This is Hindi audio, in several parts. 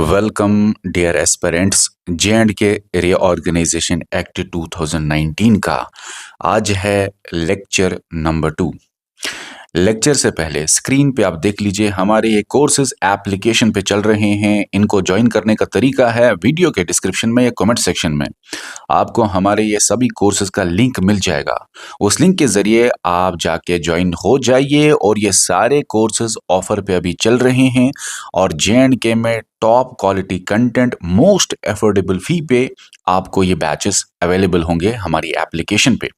Welcome dear aspirants. J and K reorganisation act 2019 का आज है लेक्चर नंबर 2। लेक्चर से पहले स्क्रीन पे आप देख लीजिए हमारे ये कोर्सेज एप्लीकेशन पे चल रहे हैं। इनको ज्वाइन करने का तरीका है वीडियो के डिस्क्रिप्शन में या कमेंट सेक्शन में आपको हमारे ये सभी कोर्सेज का लिंक मिल जाएगा। उस लिंक के जरिए आप जाके ज्वाइन हो जाइए और ये सारे कोर्सेज ऑफर पे अभी चल रहे हैं और जे.एंड.के में top quality content most affordable fee पे आपको ये बैचेस अवेलेबल होंगे हमारी एप्लीकेशन पे।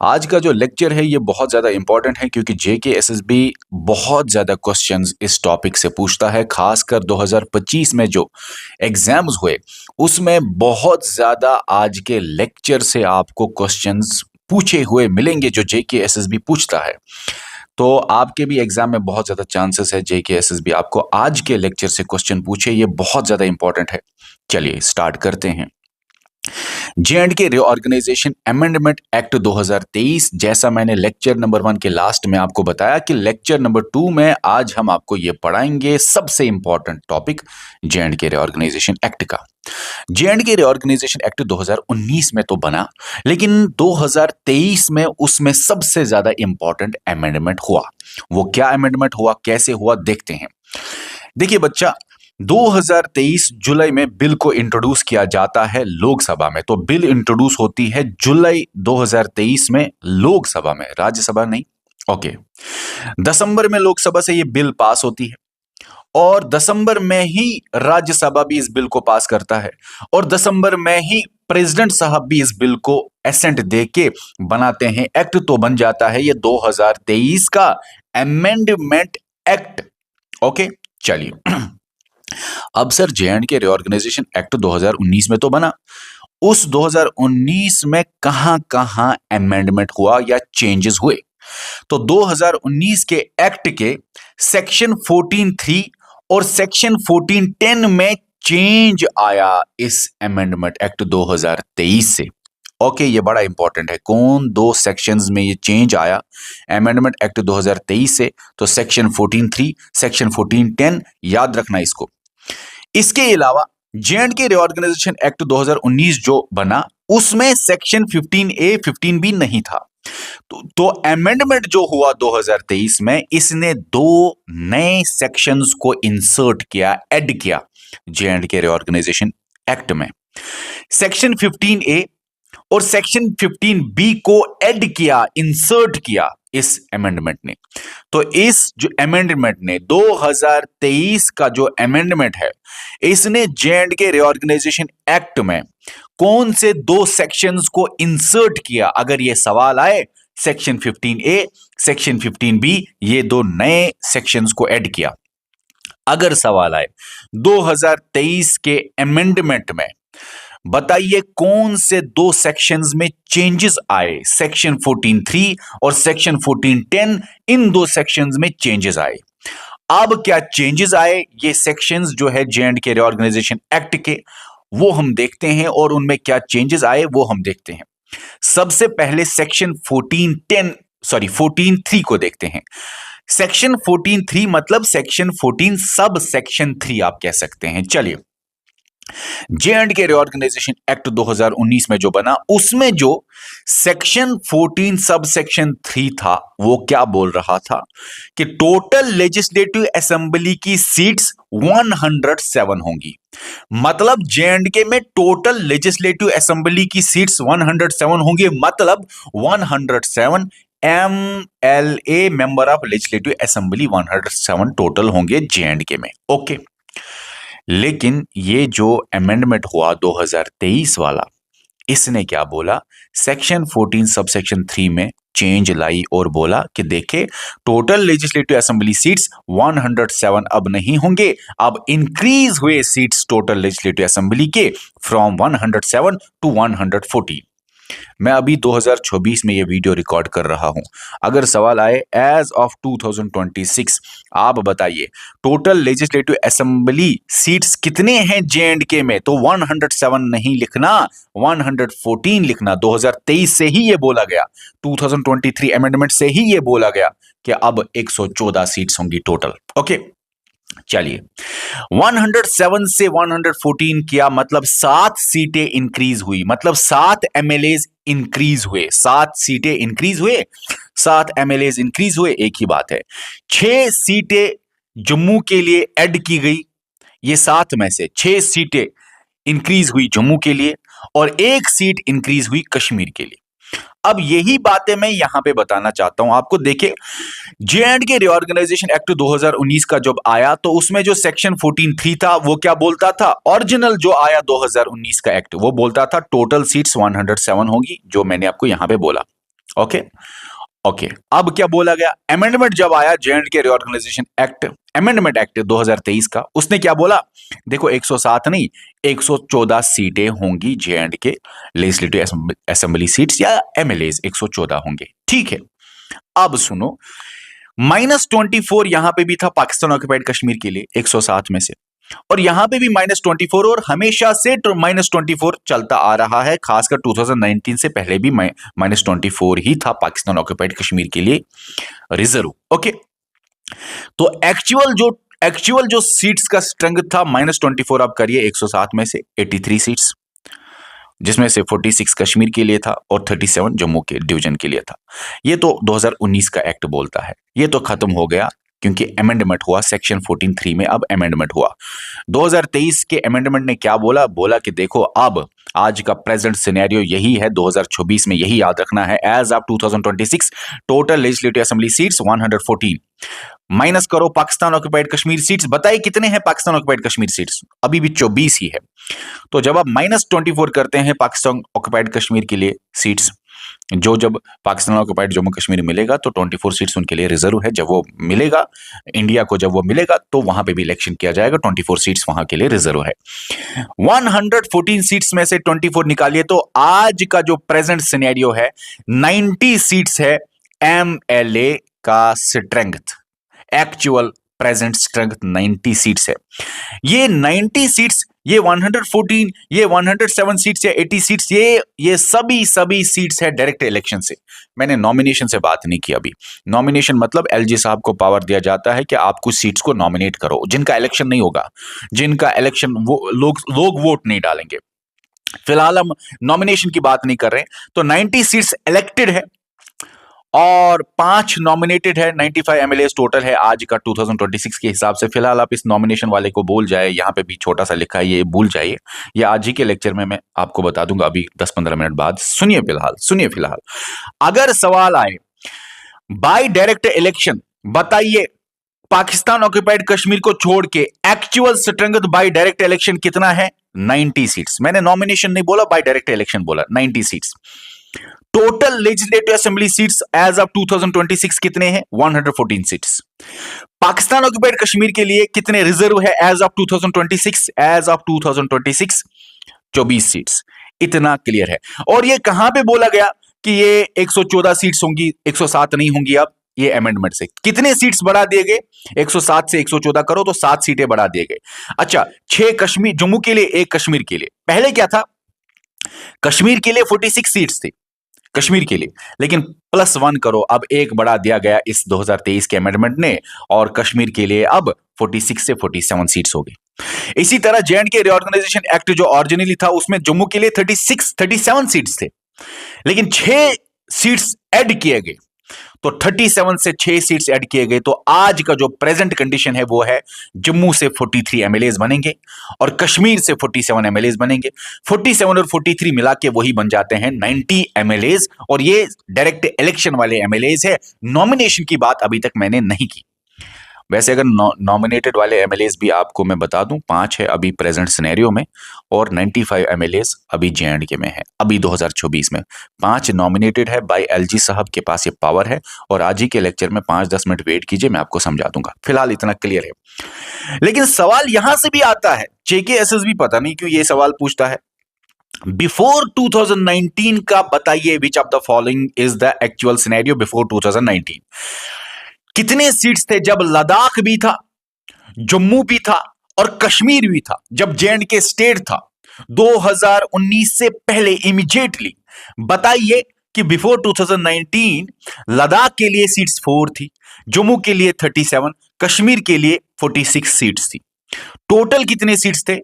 आज का जो लेक्चर है ये बहुत ज़्यादा इंपॉर्टेंट है क्योंकि जेके एसएसबी बहुत ज़्यादा क्वेश्चंस इस टॉपिक से पूछता है। खासकर 2025 में जो एग्जाम्स हुए उसमें बहुत ज़्यादा आज के लेक्चर से आपको क्वेश्चंस पूछे हुए मिलेंगे जो जेके एसएसबी पूछता है। तो आपके भी एग्जाम में बहुत ज़्यादा चांसेस है जेके एसएसबी आपको आज के लेक्चर से क्वेश्चन पूछे। ये बहुत ज़्यादा इंपॉर्टेंट है। चलिए स्टार्ट करते हैं। जे.एंड.के रीऑर्गेनाइजेशन अमेंडमेंट एक्ट 2023, जैसा मैंने लेक्चर नंबर 1 के लास्ट में आपको बताया कि लेक्चर नंबर 2 में आज हम आपको ये पढ़ाएंगे सबसे important topic J and K reorganisation act का। जे.एंड.के रीऑर्गेनाइजेशन एक्ट 2019 में तो बना, लेकिन 2023 में उसमें सबसे ज्यादा इंपॉर्टेंट अमेंडमेंट हुआ। वो क्या अमेंडमेंट हुआ, कैसे हुआ, देखते हैं। देखिए बच्चा, 2023 जुलाई में बिल को इंट्रोड्यूस किया जाता है लोकसभा में। तो बिल इंट्रोड्यूस होती है जुलाई 2023 में लोकसभा में, राज्यसभा नहीं। ओके, दिसंबर में लोकसभा से ये बिल पास होती है और दिसंबर में ही राज्यसभा भी इस बिल को पास करता है और दिसंबर में ही प्रेसिडेंट साहब भी इस बिल को एसेंट दे के बनाते हैं। एक्ट तो बन जाता है ये 2023 का अमेंडमेंट एक्ट। ओके, चलिए अब सर जे.एंड.के रीऑर्गेनाइजेशन एक्ट 2019 में तो बना, उस 2019 में कहां कहां अमेंडमेंट हुआ या चेंजेस हुए? तो 2019 के एक्ट के सेक्शन 14(3) और सेक्शन 14(10) में चेंज आया इस अमेंडमेंट एक्ट 2023 से। ओके, ये बड़ा इंपॉर्टेंट है। कौन दो सेक्शंस में ये चेंज आया अमेंडमेंट एक्ट 2023 से? तो सेक्शन 14(3), सेक्शन 14(10), याद रखना इसको। इसके अलावा जे.एंड.के रीऑर्गेनाइजेशन एक्ट 2019 जो बना उसमें सेक्शन 15A 15B नहीं था। तो अमेंडमेंट जो हुआ 2023 में, इसने दो नए सेक्शंस को इंसर्ट किया, ऐड किया जे.एंड.के रीऑर्गेनाइजेशन एक्ट में। सेक्शन 15A और सेक्शन 15B को ऐड किया, इंसर्ट किया इस अमेंडमेंट ने। तो इस जो अमेंडमेंट ने 2023 का जो अमेंडमेंट है, इसने जे.एंड.के रीऑर्गेनाइजेशन एक्ट में कौन से दो सेक्शंस को इंसर्ट किया? अगर ये सवाल आए, सेक्शन 15A, सेक्शन 15B, ये दो नए सेक्शंस को ऐड किया। अगर सवाल आए 2023 के अमेंडमेंट में बताइए कौन से दो सेक्शंस में चेंजेस आए? सेक्शन 14(3) और सेक्शन 14(10), इन दो सेक्शंस में चेंजेस आए। अब क्या चेंजेस आए ये सेक्शंस जो है जे.एंड.के रीऑर्गेनाइजेशन एक्ट के, वो हम देखते हैं और उनमें क्या चेंजेस आए वो हम देखते हैं। सबसे पहले सेक्शन 14(3) को देखते हैं। सेक्शन 14(3) मतलब सेक्शन 14 सब सेक्शन 3 आप कह सकते हैं। चलिए, जे.एंड.के रीऑर्गेनाइजेशन एक्ट 2019 में जो बना उसमें जो सेक्शन 14 सब सेक्शन 3 था वो क्या बोल रहा था कि टोटल लेजिस्लेटिव असेंबली की सीट्स 107 होंगी। मतलब जे.एंड.के में टोटल लेजिस्लेटिव असेंबली की सीट्स 107 होंगी, मतलब 107 MLA member of legislative assembly 107 total होंगे जे.एंड.के में। ओके, लेकिन ये जो अमेंडमेंट हुआ 2023 वाला, इसने क्या बोला? सेक्शन 14 सब सेक्शन 3 में चेंज लाई और बोला कि देखे टोटल लेजिस्लेटिव असेंबली सीट्स 107 अब नहीं होंगे, अब इंक्रीज हुए सीट्स टोटल लेजिस्लेटिव असेंबली के फ्रॉम 107 टू 140। मैं अभी 2024 में ये वीडियो रिकॉर्ड कर रहा हूं। अगर सवाल आए एज ऑफ 2026 आप बताइए टोटल लेजिस्लेटिव असेंबली सीट्स कितने हैं जे.एंड.के में, तो 107 नहीं लिखना, 114 लिखना। 2023 से ही ये बोला गया, 2023 अमेंडमेंट से ही ये बोला गया कि अब 114 सीट्स होंगी टोटल। ओके, चलिए 107 से 114 किया, मतलब 7 सीटें इंक्रीज हुई, मतलब 7 एमएलए इंक्रीज हुए, 7 सीटें इंक्रीज हुए, 7 एमएलए इंक्रीज हुए, एक ही बात है। 6 सीटें जम्मू के लिए ऐड की गई, ये 7 में से 6 सीटें इंक्रीज हुई जम्मू के लिए और 1 सीट इंक्रीज हुई कश्मीर के लिए। अब यही बातें मैं यहां पे बताना चाहता हूं आपको। देखिए जे&के रिऑर्गेनाइजेशन एक्ट 2019 का जब आया तो उसमें जो सेक्शन 14(3) था वो क्या बोलता था, ओरिजिनल जो आया 2019 का एक्ट वो बोलता था टोटल सीट्स 107 होगी, जो मैंने आपको यहां पे बोला। ओके ओके, अब क्या बोला गया, अमेंडमेंट जब आया जे&के रिऑर्गेनाइजेशन एक्ट, अमेंडमेंट एक्ट 2023 का, उसने क्या बोला, देखो 107 नहीं 114 सीटें होंगी जे&के लेजिस्लेटिव असेंबली सीट्स या एमएलए 114 होंगे, ठीक है। अब सुनो, -24 यहां पे भी था पाकिस्तान ऑक्युपाइड कश्मीर के लिए 107 में से, और यहां पे भी -24, और हमेशा से -24 चलता आ रहा है, खासकर 2019 से पहले भी -24 ही था पाकिस्तान ऑक्युपाइड कश्मीर के लिए रिजर्व। ओके, तो एक्चुअल जो सीट्स का स्ट्रेंथ था -24, आप करिए 107 में से 83 सीट्स, जिसमें से 46 कश्मीर के लिए था और 37 जम्मू के डिवीजन के लिए था। ये तो 2019 का एक्ट बोलता है, ये तो खत्म हो गया क्योंकि अमेंडमेंट हुआ सेक्शन 14(3) में, अब अमेंडमेंट हुआ। 2023 के अमेंडमेंट ने क्या बोला, बोला कि देखो अब आज का प्रेजेंट सिनेरियो यही है, 2024 में यही याद रखना है, as of 2026 total legislative assembly seats 114, माइनस करो पाकिस्तान ऑक्युपाइड कश्मीर सीट्स, बताइए कितने हैं पाकिस्तान ऑक्युपाइड कश्मीर सीट्स, अभी भी 24 ही है। तो जब आप -24 करते हैं पाकिस्तान ऑक्युपाइड कश्मीर के लिए सीट्स, जो जब पाकिस्तान ऑक्युपाइड जम्मू कश्मीर मिलेगा तो 24 सीट्स उनके लिए रिजर्व है, जब वो मिलेगा इंडिया को, जब वो मिलेगा तो वहां पे भी इलेक्शन किया जाएगा, 24 सीट्स वहां के लिए रिजर्व है। 114 सीट्स में से 24 निकालिए तो आज का जो प्रेजेंट सिनेरियो है 90 सीट्स है एमएलए का strength, actual present strength 90 seats है। ये 90 सीट्स, ये 114, ये 107 सीट्स या 80 सीट्स, ये सभी सीट्स है डायरेक्ट इलेक्शन से। मैंने नॉमिनेशन से बात नहीं की अभी। नॉमिनेशन मतलब एलजी साहब को पावर दिया जाता है कि आप कुछ सीट्स को नॉमिनेट करो, जिनका इलेक्शन नहीं होगा, जिनका इलेक्शन वो लोग वोट नहीं डालेंगे। फिलहाल हम नॉमिनेशन की बात नहीं कर रहे हैं। तो 90 सीट्स इलेक्टेड है और 5 नॉमिनेटेड है, 95 एमएलए टोटल है आज का 2026 के हिसाब से। फिलहाल आप इस नॉमिनेशन वाले को भूल जाए, यहां पे भी छोटा सा लिखा है, ये भूल जाइए, ये आज ही के लेक्चर में मैं आपको बता दूंगा, अभी 10-15 मिनट बाद। सुनिए फिलहाल अगर सवाल आए बाय डायरेक्ट इलेक्शन, बताइए पाकिस्तान ऑक्युपाइड कश्मीर को छोड़ के actual strength by direct election कितना है, 90 सीट्स। मैंने नॉमिनेशन नहीं बोला, बाय डायरेक्ट इलेक्शन बोला, 90 seats. Total legislative assembly seats as of 2026 कितने हैं, 114 सीट्स। पाकिस्तान ऑक्युपाइड कश्मीर के लिए कितने रिजर्व है as of 2026, as of 2026 24 seats. इतना क्लियर है। और ये कहां पे बोला गया कि ये 114 सीट्स होंगी, 107 नहीं होंगी। अब ये अमेंडमेंट से कितने सीट्स बढ़ा दिए गए, 107 से 114 करो तो 7 सीटें बढ़ा दिए गए। अच्छा, 6 कश्मीर जम्मू के लिए, 1 कश्मीर के लिए। पहले क्या था, कश्मीर के लिए 46 सीट्स थी कश्मीर के लिए, लेकिन +1 करो, अब 1 बढ़ा दिया गया इस 2023 के अमेंडमेंट ने, और कश्मीर के लिए अब 46 से 47 सीट्स हो गई। इसी तरह जे&के रिऑर्गेनाइजेशन एक्ट जो ओरिजिनली था उसमें जम्मू के लिए 37 सीट्स थे, लेकिन 6 सीट्स ऐड किए गए, तो 37 से 6 सीट्स ऐड किए गए। तो आज का जो प्रेजेंट कंडीशन है वो है जम्मू से 43 एमएलए बनेंगे और कश्मीर से 47 एमएलए बनेंगे। 47 और 43 मिला के वही बन जाते हैं 90 एमएलए, और ये डायरेक्ट इलेक्शन वाले एमएलए है। नॉमिनेशन की बात अभी तक मैंने नहीं की। वैसे अगर नॉमिनेटेड वाले एमएलए भी आपको मैं बता दूं, 5 है अभी प्रेजेंट सिनेरियो में, और 95 एमएलए अभी जे&के में है, अभी 2024 में 5 नॉमिनेटेड है बाय एलजी साहब के पास ये पावर है। और आज ही के लेक्चर में 5-10 मिनट वेट कीजिए, मैं आपको समझा दूंगा। फिलहाल इतना क्लियर है। लेकिन सवाल यहां से भी आता है, जेके एसएसबी पता नहीं क्यों ये सवाल पूछता है, बिफोर 2019 का बताइए, which of the following is the actual scenario before 2019। कितने सीट्स थे जब लद्दाख भी था, जम्मू भी था और कश्मीर भी था, जब जे&के स्टेट था 2019 से पहले इमीडिएटली। बताइए कि बिफोर 2019 लद्दाख के लिए सीट्स 4 थी, जम्मू के लिए 37, कश्मीर के लिए 46 सीट्स थी। टोटल कितने सीट्स थे?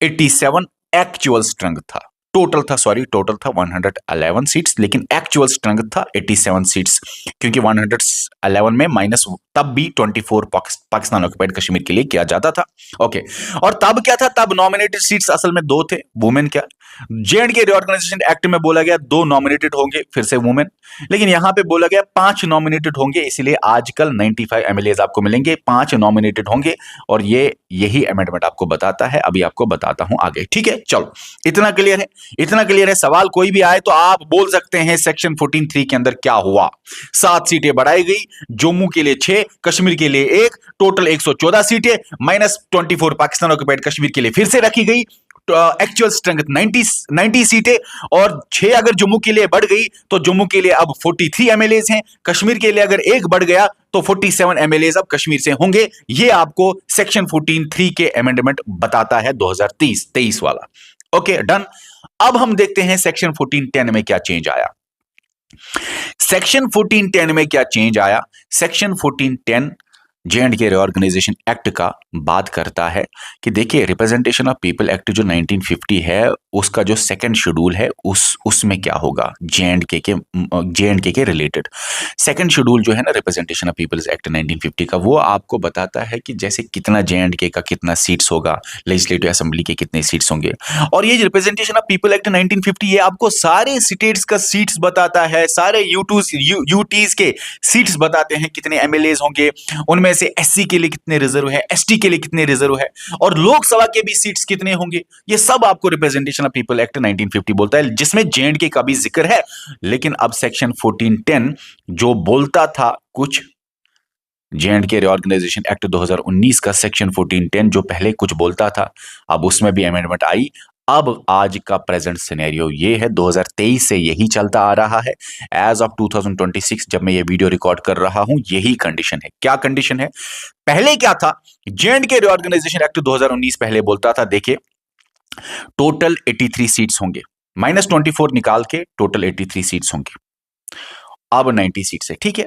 87 एक्चुअल स्ट्रेंथ था। टोटल था 111 सीट्स, लेकिन एक्चुअल स्ट्रेंथ था 87 सीट्स, क्योंकि 111 में माइनस तब भी 24 पाकिस्तान ऑक्युपाइड कश्मीर के लिए किया जाता था। ओके, और तब क्या था? तब नॉमिनेटेड सीट्स असल में 2 थे, वुमेन क्या। J&K रिऑर्गेनाइजेशन एक्ट में बोला गया 2 नॉमिनेटेड होंगे, फिर से वुमेन, लेकिन यहां पे बोला गया 5 नॉमिनेटेड होंगे, इसलिए आजकल 95 एमएलएज आपको मिलेंगे, 5 नॉमिनेटेड होंगे, और यही अमेंडमेंट आपको बताता है। अभी आपको बताता हूं आगे, ठीक है? चलो, इतना क्लियर है, इतना क्लियर है। सवाल कोई भी आए तो आप बोल सकते हैं सेक्शन 14(3) के अंदर क्या हुआ। 7 सीटें बढ़ाई गई, जम्मू के लिए 6, कश्मीर के लिए 1, टोटल 114 सीटें, माइनस 24 पाकिस्तान ऑक्युपाइड कश्मीर के लिए फिर से रखी गई। एक्चुअल स्ट्रेंथ 90 सीटें, और 6 अगर जम्मू के लिए बढ़ गई तो जम्मू के लिए अब 43 एमएलएज हैं। कश्मीर के लिए अगर 1 बढ़ गया तो 47 एमएलएज अब कश्मीर से होंगे। ये आपको सेक्शन 14(3) के अमेंडमेंट बताता है, 2023 वाला। Okay, done. अब हम देखते हैं सेक्शन 14(10) में क्या चेंज आया। सेक्शन 14(10) में क्या चेंज आया? सेक्शन 14(10) J&K रिऑर्गेनाइजेशन एक्ट का बात करता है कि देखिए, रिप्रेजेंटेशन ऑफ पीपल एक्ट जो 1950 है, उसका जो सेकंड शेड्यूल है उसमें क्या होगा J&K के रिलेटेड। सेकंड शेड्यूल जो है ना रिप्रेजेंटेशन ऑफ पीपल्स एक्ट 1950 का, वो आपको बताता है कि जैसे कितना J&K का कितना सीट्स होगा, लेजिस्लेटिव असेंबली के कितने सीट्स होंगे। और ये रिप्रेजेंटेशन ऑफ पीपल एक्ट 1950 ये आपको सारे स्टेट्स का सीट्स बताता है, सारे यूटीज के सीट्स बताते हैं, कितने एमएलएज होंगे, उनमें से एससी के लिए कितने रिजर्व है, एसटी के लिए कितने रिजर्व है, और लोकसभा के भी सीट्स कितने होंगे। ये सब आपको रिप्रेजेंटेशन ऑफ पीपल एक्ट 1950 बोलता है, जिसमें J&K का भी जिक्र है। लेकिन अब सेक्शन 14(10) जो बोलता था कुछ, J&K रिऑर्गेनाइजेशन एक्ट 2019 का सेक्शन 14(10) जो पहले कुछ बोलता था, अब उसमें भी अमेंडमेंट आई। अब आज का प्रेजेंट सिनेरियो ये है, 2023 से यही चलता आ रहा है। एज ऑफ 2026 जब मैं ये वीडियो रिकॉर्ड कर रहा हूं, यही कंडीशन है। क्या कंडीशन है? पहले क्या था? J&K रिऑर्गेनाइजेशन एक्ट 2019 पहले बोलता था, देखिए टोटल 83 सीट्स होंगे, माइनस 24 निकाल के टोटल 83 सीट्स होंगे। अब 90 सीट्स है, ठीक है।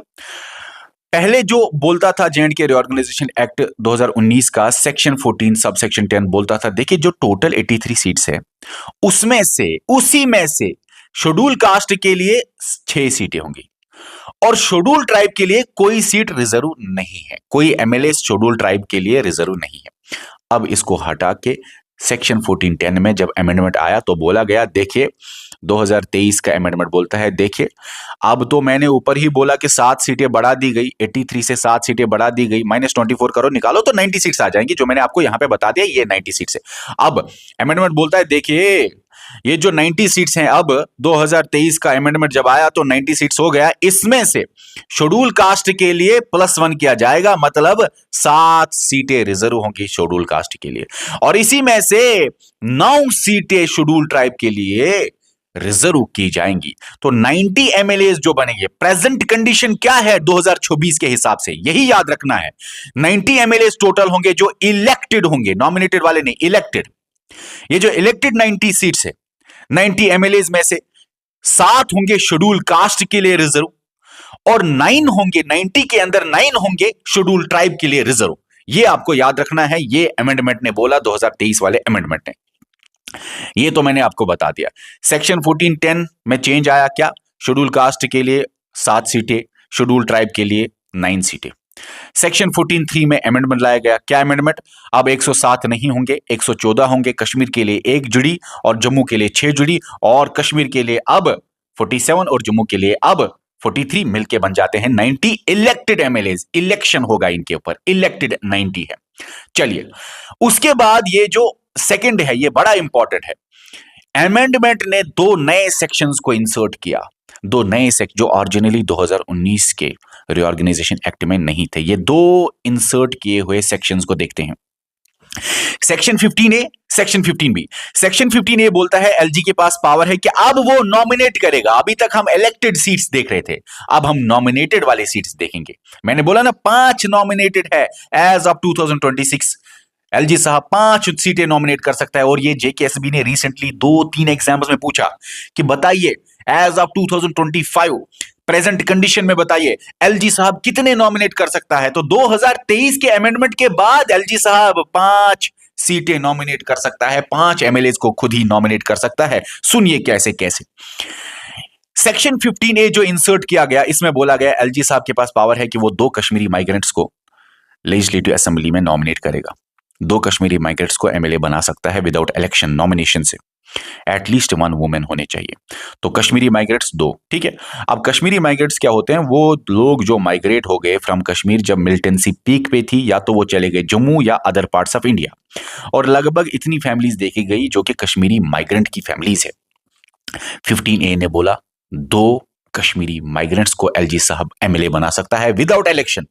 पहले जो बोलता था J&K रिऑर्गेनाइजेशन एक्ट 2019 का सेक्शन 14 सब सेक्शन 10 बोलता था, देखिए जो टोटल 83 सीट्स है, उसी में से शेड्यूल कास्ट के लिए 6 सीटें होंगी, और शेड्यूल ट्राइब के लिए कोई सीट रिजर्व नहीं है, कोई एमएलए शेड्यूल ट्राइब के लिए रिजर्व नहीं है। अब इसको हटा के सेक्शन 14(10) में जब अमेंडमेंट आया तो बोला गया, देखिए 2023 का अमेंडमेंट बोलता है, देखिए अब तो मैंने ऊपर ही बोला कि 7 सीटें बढ़ा दी गई, 83 से 7 सीटें बढ़ा दी गई, माइनस 24 करो, निकालो तो 90 सीट्स आ जाएंगी, जो मैंने आपको यहां पे बता दिया, ये 90 सीट्स है। अब अमेंडमेंट बोलता है, देखिए ये जो 90 सीट्स हैं, अब 2023 का अमेंडमेंट जब आया तो 90 सीट्स हो गया, इसमें से शेड्यूल कास्ट के लिए +1 किया जाएगा, मतलब 7 सीटें रिजर्व होंगी शेड्यूल कास्ट के लिए, और इसी में से 9 सीटें शेड्यूल ट्राइब के लिए रिजर्व की जाएंगी। तो 90 एमएलए जो बनेंगे, प्रेजेंट कंडीशन क्या है 2024 के हिसाब से, यही याद रखना है। 90 एमएलए टोटल होंगे जो इलेक्टेड होंगे, नॉमिनेटेड वाले नहीं, इलेक्टेड। ये जो इलेक्टेड 90 सीट्स है, 90 एमएलए में से 7 होंगे शेड्यूल कास्ट के लिए रिजर्व, और 9 होंगे, 90 के अंदर 9 होंगे शेड्यूल ट्राइब के लिए रिजर्व। ये आपको याद रखना है, ये अमेंडमेंट ने बोला, 2023 वाले अमेंडमेंट ने। ये तो मैंने आपको बता दिया। सेक्शन 14(10) में चेंज आया क्या? शेड्यूल कास्ट के लिए 7 सीटें, शेड्यूल ट्राइब के लिए 9 सीटें। सेक्शन 14(3) में अमेंडमेंट लाया गया, क्या अमेंडमेंट? अब 107 नहीं होंगे, 114 होंगे। कश्मीर के लिए 1 जुड़ी और जम्मू के लिए 6 जुड़ी, और कश्मीर के लिए अब 47 और जम्मू के लिए अब 43 मिलके बन जाते हैं 90 इलेक्टेड एमएलए। इलेक्शन होगा इनके ऊपर, इलेक्टेड 90 है। चलिए, उसके बाद ये जो सेकंड है, ये बड़ा इंपॉर्टेंट है। अमेंडमेंट ने 2 नए सेक्शंस को इंसर्ट किया, 2 नए सेक्शन जो ओरिजिनली 2019 के रिऑर्गेनाइजेशन एक्ट में नहीं थे। ये 2 इंसर्ट किए हुए सेक्शंस को देखते हैं। Section 15A, section 15B। Section 15A बोलता है एलजी के पास पावर है कि अब वो नॉमिनेट करेगा। अभी तक हम इलेक्टेड सीट्स देख रहे थे, अब हम नॉमिनेटेड वाले सीट्स देखेंगे। मैंने बोला ना 5 नॉमिनेटेड है एज ऑफ 2026। एलजी साहब 5 सीटें नॉमिनेट कर सकता है, और ये जेकेएसबी ने रिसेंटली 2-3 एग्जाम्स में पूछा कि बताइए एज ऑफ 2025 प्रेजेंट कंडीशन में बताइए एलजी साहब कितने नॉमिनेट कर सकता है? तो 2023 के अमेंडमेंट के बाद एलजी साहब 5 सीटें नॉमिनेट कर सकता है, 5 एमएलए को खुद ही नॉमिनेट कर सकता है। सुनिए कैसे कैसे। सेक्शन 15A जो इंसर्ट किया गया, इसमें बोला गया एलजी साहब के पास पावर है कि वो 2 कश्मीरी माइग्रेंट्स को लेजिस्लेटिव असेंबली में नॉमिनेट करेगा। 2 कश्मीरी माइग्रेंट्स को एमएलए बना सकता है विदाउट इलेक्शन, नॉमिनेशन से। एटलीस्ट 1 वुमेन होने चाहिए। तो कश्मीरी माइग्रेट्स 2, ठीक है। अब कश्मीरी माइग्रेट्स क्या होते हैं? वो लोग जो माइग्रेट हो गए फ्रॉम कश्मीर जब मिलिटेंसी पीक पे थी, या तो वो चले गए जम्मू या अदर पार्ट्स ऑफ इंडिया, और लगभग इतनी फैमिलीज देखी गई जो कि कश्मीरी माइग्रेंट की फैमिलीज है। 15A ने बोला 2 कश्मीरी माइग्रेंट्स को एलजी साहब एमएलए बना सकता है विदाउट इलेक्शन।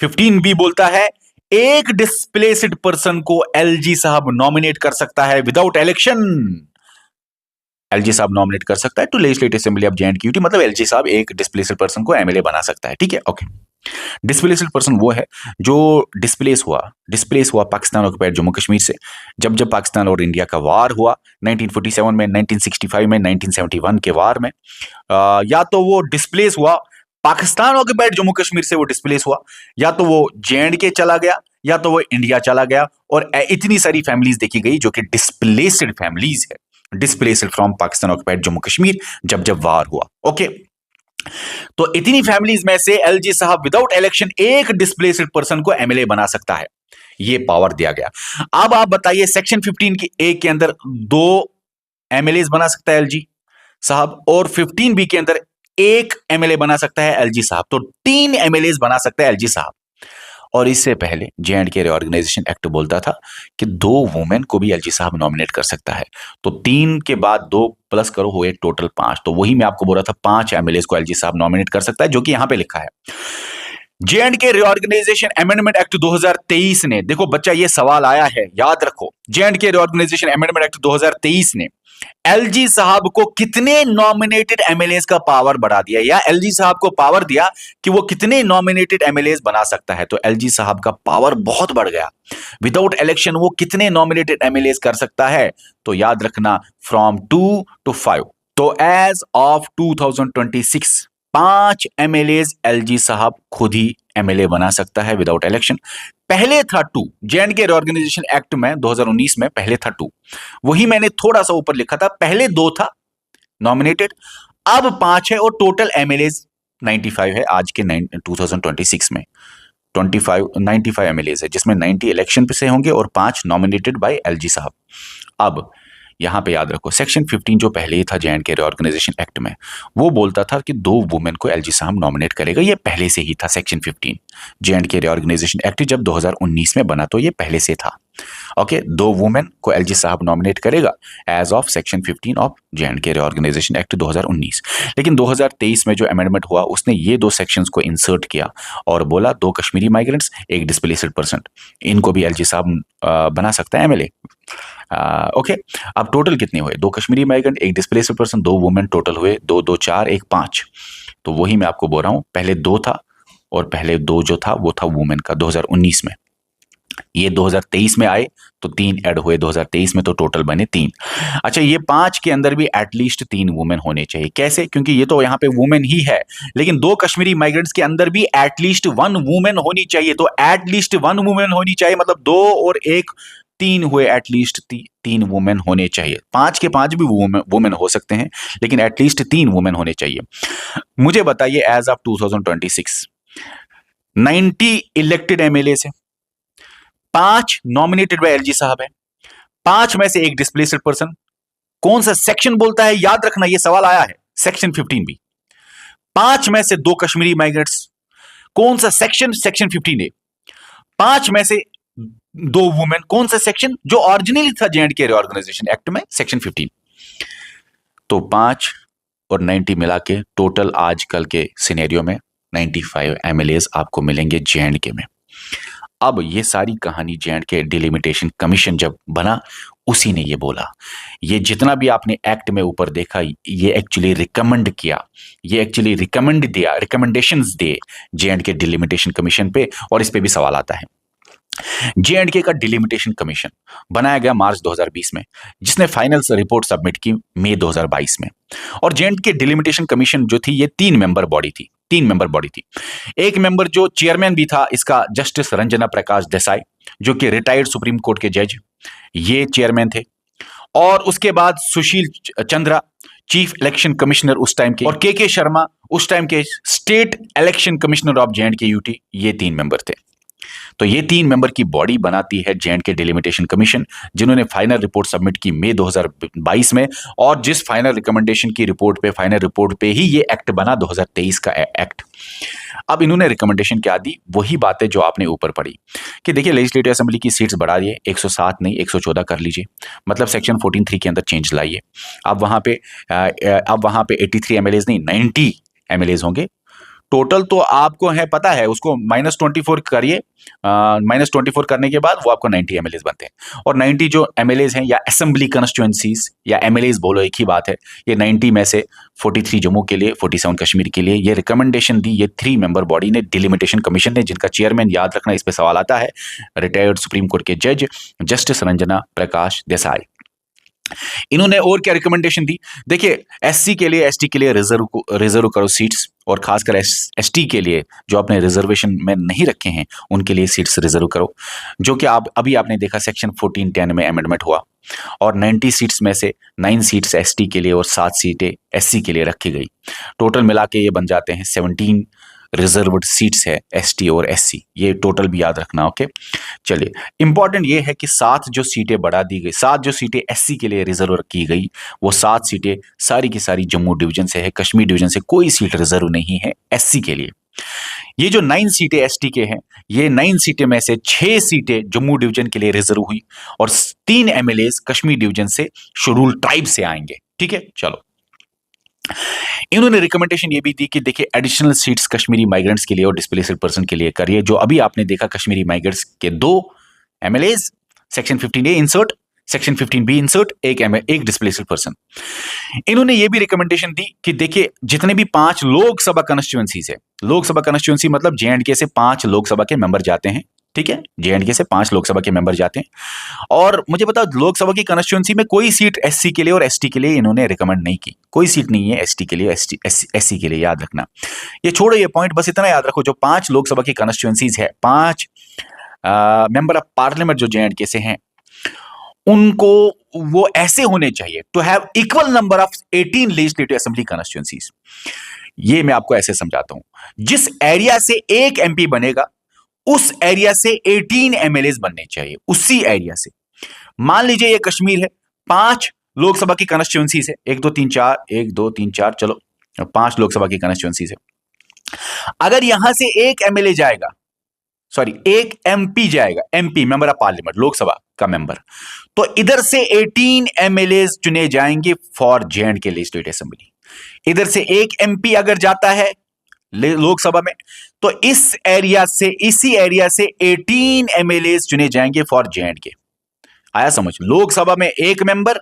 15B बोलता है एक डिस्प्लेस्ड पर्सन को एलजी साहब नॉमिनेट कर सकता है विदाउट इलेक्शन। एलजी साहब नॉमिनेट कर सकता है to legislative assembly of JNK, मतलब एलजी साहब एक डिस्प्लेस्ड पर्सन को एमएलए बना सकता है, ठीक है। ओके, डिस्प्लेस्ड पर्सन वो है जो डिस्प्लेस हुआ पाकिस्तान ऑक्युपाइड जम्मू कश्मीर से जब पाकिस्तान और इंडिया का वार हुआ 1947 में, 1965 में, 1971 के वार में। या तो वो डिस्प्लेस हुआ पाकिस्तान ऑक्युपाइड जम्मू कश्मीर से, वो डिस्प्लेस हुआ, या तो वो JNK चला गया, या तो वो इंडिया चला गया। और इतनी सारी फैमिलीज देखी गई जो कि डिस्प्लेस्ड फैमिलीज है, displaced from Pakistan occupied Jammu Kashmir जब वार हुआ। ओके, तो इतनी फैमिलीज में से एलजी साहब विदाउट इलेक्शन एक डिस्प्लेस्ड पर्सन को एमएलए बना सकता है, ये पावर दिया गया। अब आप बताइए सेक्शन 15A के अंदर 2 एमएलए बना सकता है एलजी साहब, और 15B के अंदर 1 एमएलए बना सकता है एलजी साहब, तो 3 एमएलए बना सकता है एलजी साहब। और इससे पहले JNK रिऑर्गेनाइजेशन एक्ट बोलता था कि 2 वुमेन को भी एलजी साहब नॉमिनेट कर सकता है। तो 3 के बाद 2 प्लस करो, हुए टोटल 5। तो वही मैं आपको बोल रहा था 5 एमएलए को एलजी साहब नॉमिनेट कर सकता है, जो कि यहां पे लिखा है। JNK रिऑर्गेनाइजेशन अमेंडमेंट एक्ट 2023 ने, देखो बच्चा ये सवाल आया है, याद रखो, JNK रिऑर्गेनाइजेशन अमेंडमेंट एक्ट 2023 ने एलजी साहब को कितने नॉमिनेटेड एमएलए का पावर बढ़ा दिया, या एलजी साहब को पावर दिया कि वो कितने नॉमिनेटेड एमएलए बना सकता है। तो एलजी साहब का पावर बहुत बढ़ गया। विदाउट इलेक्शन वो कितने नॉमिनेटेड एमएलए कर सकता है? तो याद रखना, फ्रॉम 2 to 5। तो एज ऑफ 2026 5 एमएलए एलजी साहब खुद ही एमएलए बना सकता है विदाउट इलेक्शन। पहले था 2, JNK रिऑर्गेनाइजेशन एक्ट में 2019 में पहले था 2, वही मैंने थोड़ा सा ऊपर लिखा था, पहले 2 था नॉमिनेटेड, अब 5 है, और टोटल एमएलए 95 है आज के 2026 में। 95 एमएलए है, जिसमें 90 इलेक्शन पे से होंगे और 5 नॉमिनेटेड बाय एलजी साहब। अब यहां पे याद रखो, सेक्शन 15 जो पहले ही था JNK रिऑर्गेनाइजेशन एक्ट में, वो बोलता था कि 2 वुमेन को एलजी साहब नॉमिनेट करेगा। ये पहले से ही था सेक्शन 15। JNK रिऑर्गेनाइजेशन एक्ट जब 2019 में बना तो ये पहले से था। ओके, 2 वुमेन को एलजी साहब नॉमिनेट करेगा as of section 15 of JNK reorganisation act 2019। लेकिन 2023 में जो अमेंडमेंट हुआ, उसने ये 2 सेक्शंस को इंसर्ट किया और बोला 2 कश्मीरी माइग्रेंट्स, एक डिस्प्लेस्ड पर्सन, इनको भी एलजी साहब बना सकता है एमएलए। ओके, अब टोटल कितने हुए? 2 कश्मीरी माइग्रेंट, एक डिस्प्लेस्ड पर्सन, 2 वुमेन, टोटल हुए 2, 2, 4, 1, 5। तो वही मैं आपको बोल रहा हूं, पहले 2 था, और पहले 2 जो था वो था वुमेन का 2019 में। ये 2023 में आए तो 3 ऐड हुए 2023 में, तो टोटल बने 3। अच्छा, ये 5 के अंदर भी एटलीस्ट 3 वुमेन होने चाहिए। कैसे? क्योंकि ये तो यहाँ पे वुमेन ही है, लेकिन 2 कश्मीरी माइग्रेंट्स के अंदर भी एटलीस्ट 1 वुमेन होनी चाहिए। तो एटलीस्ट 1 वुमेन होनी चाहिए, मतलब 2 और 1 3 हुए, एटलीस्ट 3 वुमेन होने चाहिए। 5 के 5 भी वुमेन हो सकते हैं, लेकिन एटलीस्ट 3 वुमेन होने चाहिए। मुझे बताइए, एज ऑफ 2026 90 इलेक्टेड एमएलए से 5 नॉमिनेटेड बाय एलजी साहब है, 5 में से एक डिस्प्लेस्ड पर्सन। कौन सा सेक्शन बोलता है? याद रखना, यह सवाल आया है, सेक्शन 15B। 5 में से 2 कश्मीरी माइग्रेंट्स, कौन सा सेक्शन? Section 15A। 5 में से 2 वुमेन, कौन सा सेक्शन? जो ओरिजिनली था JNK रिऑर्गेनाइजेशन एक्ट में, सेक्शन 15। तो 5 और 90 मिला के टोटल आजकल के सिनेरियो में 95 एमएलए आपको मिलेंगे JNK में। अब ये सारी कहानी JNK डिलिमिटेशन कमीशन जब बना, उसी ने ये बोला। ये जितना भी आपने एक्ट में ऊपर देखा, ये एक्चुअली रिकमेंड किया, ये एक्चुअली रिकमेंड दिया, रिकमेंडेशंस दे JNK डिलिमिटेशन कमीशन पे, और इस पे भी सवाल आता है। J&K का डिलिमिटेशन कमीशन बनाया गया मार्च 2020 में, जिसने फाइनल रिपोर्ट सबमिट की मई 2022 में। और J&K डिलिमिटेशन कमीशन जो थी, ये 3 मेंबर बॉडी थी। एक मेंबर जो चेयरमैन भी था इसका, जस्टिस रंजना प्रकाश देसाई, जो कि रिटायर्ड सुप्रीम कोर्ट के जज, ये चेयरमैन थे। और उसके बाद Sushil Chandra, chief election commissioner उस टाइम के, और के शर्मा, उस टाइम के state election commissioner of J&K UT, ये 3 मेंबर थे। तो ये 3 मेंबर की बॉडी बनाती है J&K डिलिमिटेशन कमीशन, जिन्होंने फाइनल रिपोर्ट सबमिट की मई 2022 में, और जिस फाइनल रिकमेंडेशन की फाइनल रिपोर्ट पे ही ये एक्ट बना, 2023 का एक्ट। अब इन्होंने रिकमेंडेशन क्या दी, वही बातें जो आपने ऊपर पढ़ी कि देखिए, लेजिस्लेटिव असेंबली की सीट्स बढ़ा दिए, 107 नहीं 114 कर लीजिए, मतलब सेक्शन 14(3) के अंदर चेंज लाइए। अब वहां पे 83 एमएलएज नहीं, 90 एमएलएज होंगे टोटल। तो आपको है पता है, उसको -24 करिए, -24 करने के बाद वो आपको 90 एमएलएज बनते हैं। और 90 जो एमएलएज हैं, या असेंबली कंस्टिट्यूएंसीज या एमएलएज बोलो, एक ही बात है। ये 90 में से 43 जम्मू के लिए, 47 कश्मीर के लिए ये रिकमेंडेशन दी, ये 3 मेंबर बॉडी ने, डिलिमिटेशन कमीशन ने, जिनका चेयरमैन, याद रखना इस पे सवाल आता है, रिटायर्ड सुप्रीम कोर्ट के जज जस्टिस रंजना प्रकाश देसाई। इन्होंने और क्या रिकमेंडेशन दी, देखिए, एससी के लिए, एसटी के लिए रिजर्व करो सीट्स, और खासकर एसटी के लिए जो आपने रिजर्वेशन में नहीं रखे हैं, उनके लिए सीट्स रिजर्व करो, जो कि अभी आपने देखा सेक्शन 14(10) में अमेंडमेंट हुआ, और 90 सीट्स में से 9 सीट्स एसटी के लिए और 7 सीटें एससी के लिए रखी गई। टोटल मिला के ये बन जाते हैं 17 रिजर्व्ड सीट्स है, एसटी और एससी, ये टोटल भी याद रखना। ओके, चलिए, इंपॉर्टेंट ये है कि 7 जो सीटें बढ़ा दी गई, 7 जो सीटें एससी के लिए रिजर्व की गई, वो 7 सीटें सारी की सारी जम्मू डिवीजन से है, कश्मीर डिवीजन से कोई सीट रिजर्व नहीं है एससी के लिए। ये जो 9 सीटें एसटी के हैं, ये 9 सीटें में से 6 सीटें जम्मू डिवीजन के लिए रिजर्व हुई, और 3 एमएलएज कश्मीर डिवीजन से, शेड्यूल ट्राइब से आएंगे। ठीक है, चलो, इन्होंने रिकमेंडेशन ये भी दी कि देखिए, एडिशनल सीट्स कश्मीरी माइग्रेंट्स के लिए और डिस्प्लेस्ड पर्सन के लिए करिए। जो अभी आपने देखा, कश्मीरी माइग्रेंट्स के 2 MLAs, section 15A insert, section 15B insert, एक डिस्प्लेस्ड पर्सन। इन्होंने ये भी रिकमेंडेशन दी कि देखिए, जितने भी 5 लोकसभा कॉन्स्टिट्यूएंसीज है, लोकसभा कॉन्स्टिट्यूएंसी मतलब J&K से 5 लोकसभा के मेंबर जाते हैं। ठीक है, J&K से 5 लोकसभा के मेंबर जाते हैं। और मुझे बताओ, लोकसभा की कॉन्स्टिट्यूएंसी में कोई सीट एससी के लिए और एसटी के लिए इन्होंने रिकमेंड नहीं की, कोई सीट नहीं है एसटी के लिए, एससी के लिए, याद रखना। ये छोड़ो, ये पॉइंट, बस इतना याद रखो, जो 5 लोकसभा की कॉन्स्टिट्यूएंसीज है, 5 मेंबर ऑफ पार्लियामेंट जो J&K से हैं, उनको वो ऐसे होने चाहिए to have equal number of 18 legislative assembly constituencies. ये मैं आपको ऐसे समझाता हूं, जिस एरिया से एक एमपी बनेगा, उस एरिया से 18 एमएलएज बनने चाहिए, उसी एरिया से। मान लीजिए ये कश्मीर है, 5 लोकसभा की कॉन्स्टिट्यूएंसीज है, 1 2 3 4, 1 2 3 4, चलो 5 लोकसभा की कॉन्स्टिट्यूएंसीज है। अगर यहां से एक एमएलए जाएगा, सॉरी, एक एमपी जाएगा, MP member of parliament, Lok Sabha का मेंबर, तो इधर से 18 एमएलएज चुने जाएंगे फॉर J&K लेजिस्लेटिव असेंबली। इधर से एक एमपी अगर जाता है लोकसभा में, तो इस एरिया से, इसी एरिया से 18 एमएलएज चुने जाएंगे फॉर J&K। आया समझ? लोकसभा में एक मेंबर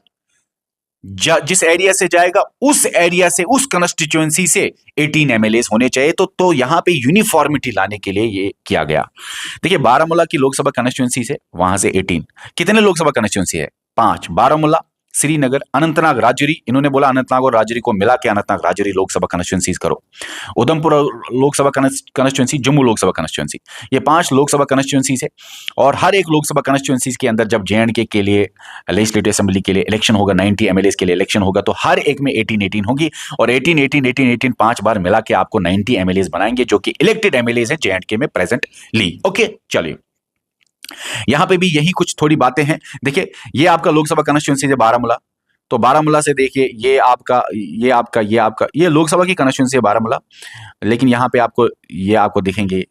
जिस एरिया से जाएगा, उस एरिया से, उस कॉन्स्टिट्यूएंसी से 18 एमएलएज होने चाहिए। तो यहां पे यूनिफॉर्मिटी लाने के लिए ये किया गया। देखिए, बारामूला की लोकसभा कॉन्स्टिट्यूएंसी से, वहां से 18, कितने लोकसभा कॉन्स्टिट्यूएंसी है? 5, बारामूला, श्रीनगर, अनंतनाग, राजौरी। इन्होंने बोला अनंतनाग और राजौरी को मिला के अनंतनाग राजौरी लोकसभा कॉन्स्टिट्यूएंसीज करो। उधमपुर लोकसभा कॉन्स्टिट्यूएंसी, जम्मू लोकसभा कॉन्स्टिट्यूएंसी, ये 5 लोकसभा कॉन्स्टिट्यूएंसीज है। और हर एक लोकसभा कॉन्स्टिट्यूएंसीज के अंदर जब J&K के लिए लेजिस्लेटिव असेंबली के लिए इलेक्शन होगा, 90 एमएलएज के लिए इलेक्शन होगा, तो हर एक में 18 होगी, और 18 5 बार मिला के आपको 90 एमएलएज बनाएंगे, जो कि इलेक्टेड एमएलएज है J&K में प्रेजेंटली। ओके, चलिए, यहां पे भी यही कुछ थोड़ी बातें हैं। देखिए, ये आपका लोकसभा कॉन्स्टिट्यूएंसी है बारामूला, तो बारामूला से देखिए, ये लोकसभा की कॉन्स्टिट्यूएंसी है बारामूला, लेकिन यहां पे आपको दिखेंगे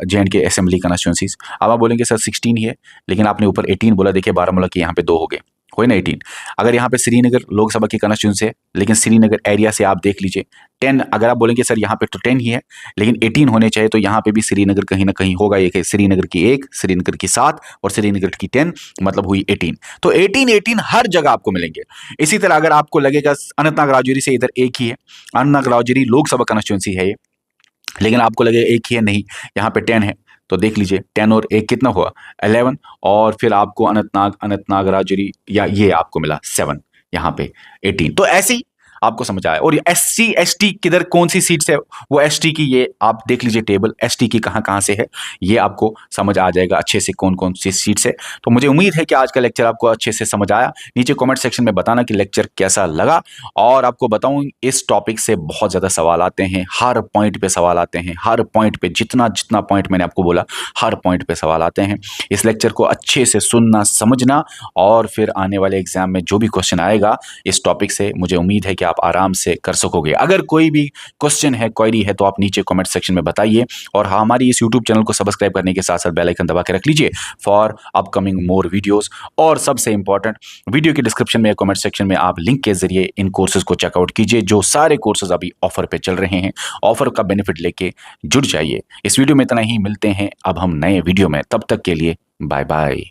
J&K असेंबली कॉन्स्टिट्यूएंसीज। अब आप बोलेंगे सर 16 ही है, लेकिन आपने ऊपर 18 बोला। देखिए, बारामूला के यहाँ पे 2 हो गए, कोई ना 18। अगर यहाँ पे श्रीनगर लोकसभा की कॉन्स्टिट्यूएंसी है, लेकिन श्रीनगर एरिया से आप देख लीजिए 10। अगर आप बोलेंगे सर यहाँ पे तो 10 ही है, लेकिन 18 होने चाहिए, तो यहाँ पे भी श्रीनगर कहीं ना कहीं होगा। एक है श्रीनगर की 1, श्रीनगर की 7 और श्रीनगर की 10, मतलब हुई 18। तो 18 हर जगह आपको मिलेंगे। इसी तरह अगर आपको लगेगा अनंतनाग राजौरी से इधर एक ही है, अनंतनाग राजौरी लोकसभा कॉन्स्टिट्यूएंसी है ये, लेकिन आपको लगे एक ही है, नहीं, यहाँ पे 10 है, तो देख लीजिए 10 और 1 कितना हुआ 11, और फिर आपको अनंतनाग राजौरी या ये आपको मिला 7, यहाँ पे 18। तो ऐसे ही आपको समझ आया। और SC ST किधर कौन सी सीट से, वो ST की ये आप देख लीजिए टेबल, ST की कहाँ कहाँ से है, ये आपको समझ आ जाएगा अच्छे से कौन कौन सी सीट से। तो मुझे उम्मीद है कि आज का लेक्चर आपको अच्छे से समझ आया। नीचे कमेंट सेक्शन में बताना कि लेक्चर कैसा लगा। और आपको बताऊं इस टॉपिक से बहुत ज़्यादा सवाल आते हैं, हर पॉइंट पे सवाल आते हैं, हर पॉइंट पे जितना जितना पॉइंट मैंने आपको बोला हर पॉइंट पे सवाल आते हैं। इस लेक्चर को अच्छे से सुनना, समझना, और फिर आने वाले एग्जाम में जो भी क्वेश्चन आएगा इस टॉपिक से, मुझे उम्मीद है कि आप आराम से कर सकोगे। अगर कोई भी क्वेश्चन है, क्वेरी है, तो आप नीचे कमेंट सेक्शन में बताइए। और हमारी इस यूट्यूब चैनल को सब्सक्राइब करने के साथ साथ बेल आइकन दबा के रख लीजिए फॉर अपकमिंग मोर वीडियोस। और सबसे इंपॉर्टेंट, वीडियो के डिस्क्रिप्शन में, कमेंट सेक्शन में आप लिंक के जरिए इन कोर्सेज को चेकआउट कीजिए। जो सारे कोर्सेज अभी ऑफर पे चल रहे हैं, ऑफर का बेनिफिट लेके जुड़ जाइए। इस वीडियो में इतना ही, मिलते हैं अब हम नए वीडियो में, तब तक के लिए बाय बाय।